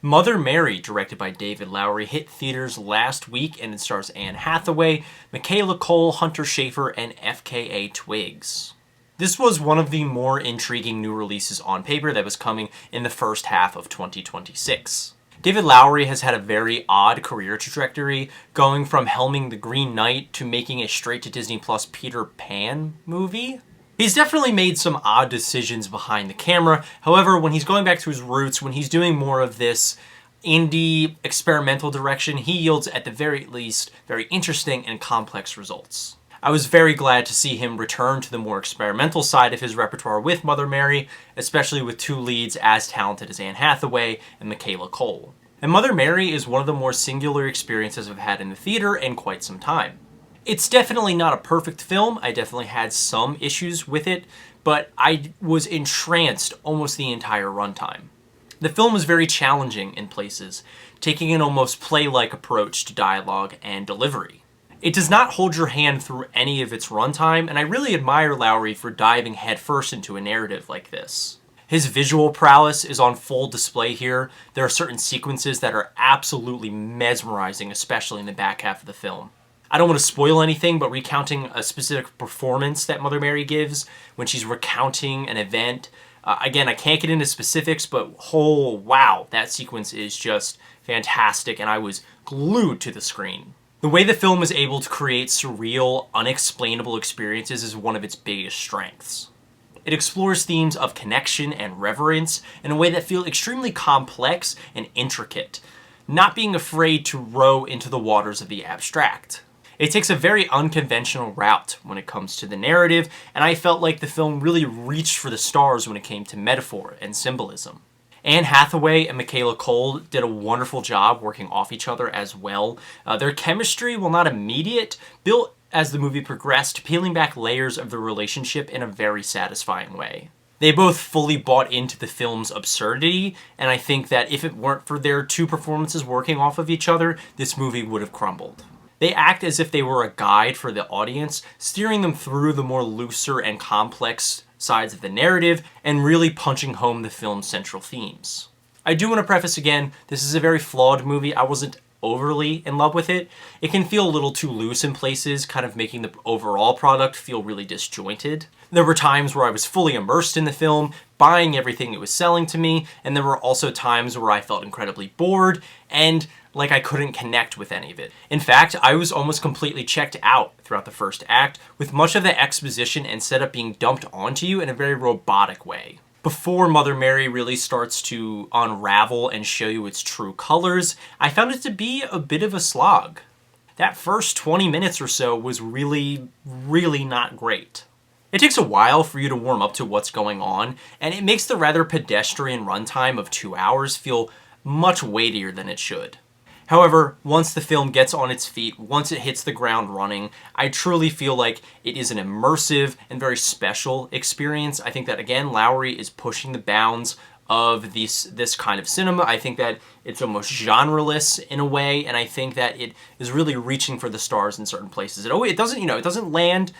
Mother Mary, directed by David Lowery, hit theaters last week and it stars Anne Hathaway, Michaela Cole, Hunter Schafer, and FKA Twigs. This was one of the more intriguing new releases on paper that was coming in the first half of 2026. David Lowery has had a very odd career trajectory, going from helming The Green Knight to making a straight-to-Disney Plus Peter Pan movie. He's definitely made some odd decisions behind the camera. However, when he's going back to his roots, when he's doing more of this indie experimental direction, he yields at the very least very interesting and complex results. I was very glad to see him return to the more experimental side of his repertoire with Mother Mary, especially with two leads as talented as Anne Hathaway and Michaela Cole. And Mother Mary is one of the more singular experiences I've had in the theater in quite some time. It's definitely not a perfect film. I definitely had some issues with it, but I was entranced almost the entire runtime. The film is very challenging in places, taking an almost play-like approach to dialogue and delivery. It does not hold your hand through any of its runtime, and I really admire Lowery for diving headfirst into a narrative like this. His visual prowess is on full display here. There are certain sequences that are absolutely mesmerizing, especially in the back half of the film. I don't want to spoil anything, but recounting a specific performance that Mother Mary gives when she's recounting an event. Again, I can't get into specifics, but oh wow, that sequence is just fantastic, and I was glued to the screen. The way the film is able to create surreal, unexplainable experiences is one of its biggest strengths. It explores themes of connection and reverence in a way that feel extremely complex and intricate, not being afraid to row into the waters of the abstract. It takes a very unconventional route when it comes to the narrative, and I felt like the film really reached for the stars when it came to metaphor and symbolism. Anne Hathaway and Michaela Cole did a wonderful job working off each other as well. Their chemistry, while not immediate, built as the movie progressed, peeling back layers of the relationship in a very satisfying way. They both fully bought into the film's absurdity, and I think that if it weren't for their two performances working off of each other, this movie would have crumbled. They act as if they were a guide for the audience, steering them through the more looser and complex sides of the narrative, and really punching home the film's central themes. I do want to preface again, this is a very flawed movie. I wasn't overly in love with it. It can feel a little too loose in places, kind of making the overall product feel really disjointed. There were times where I was fully immersed in the film, buying everything it was selling to me, and there were also times where I felt incredibly bored and like I couldn't connect with any of it. In fact, I was almost completely checked out throughout the first act, with much of the exposition and setup being dumped onto you in a very robotic way. Before Mother Mary really starts to unravel and show you its true colors, I found it to be a bit of a slog. That first 20 minutes or so was really not great. It takes a while for you to warm up to what's going on, and it makes the rather pedestrian runtime of 2 hours feel much weightier than it should. However, once the film gets on its feet, once it hits the ground running, I truly feel like it is an immersive and very special experience. I think that, again, Lowery is pushing the bounds of this kind of cinema. I think that it's almost genreless in a way, and I think that it is really reaching for the stars in certain places. It doesn't land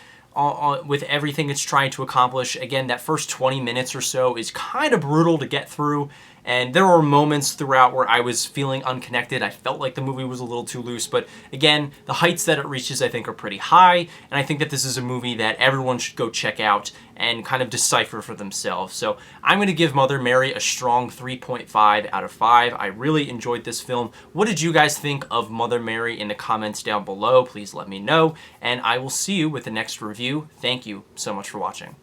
with everything it's trying to accomplish. Again, that first 20 minutes or so is kind of brutal to get through, and there were moments throughout where I was feeling unconnected. I felt like the movie was a little too loose, but again, the heights that it reaches I think are pretty high, and I think that this is a movie that everyone should go check out and kind of decipher for themselves. So I'm going to give Mother Mary a strong 3.5 out of 5. I really enjoyed this film. What did you guys think of Mother Mary in the comments down below? Please let me know, and I will see you with the next review. Thank you so much for watching.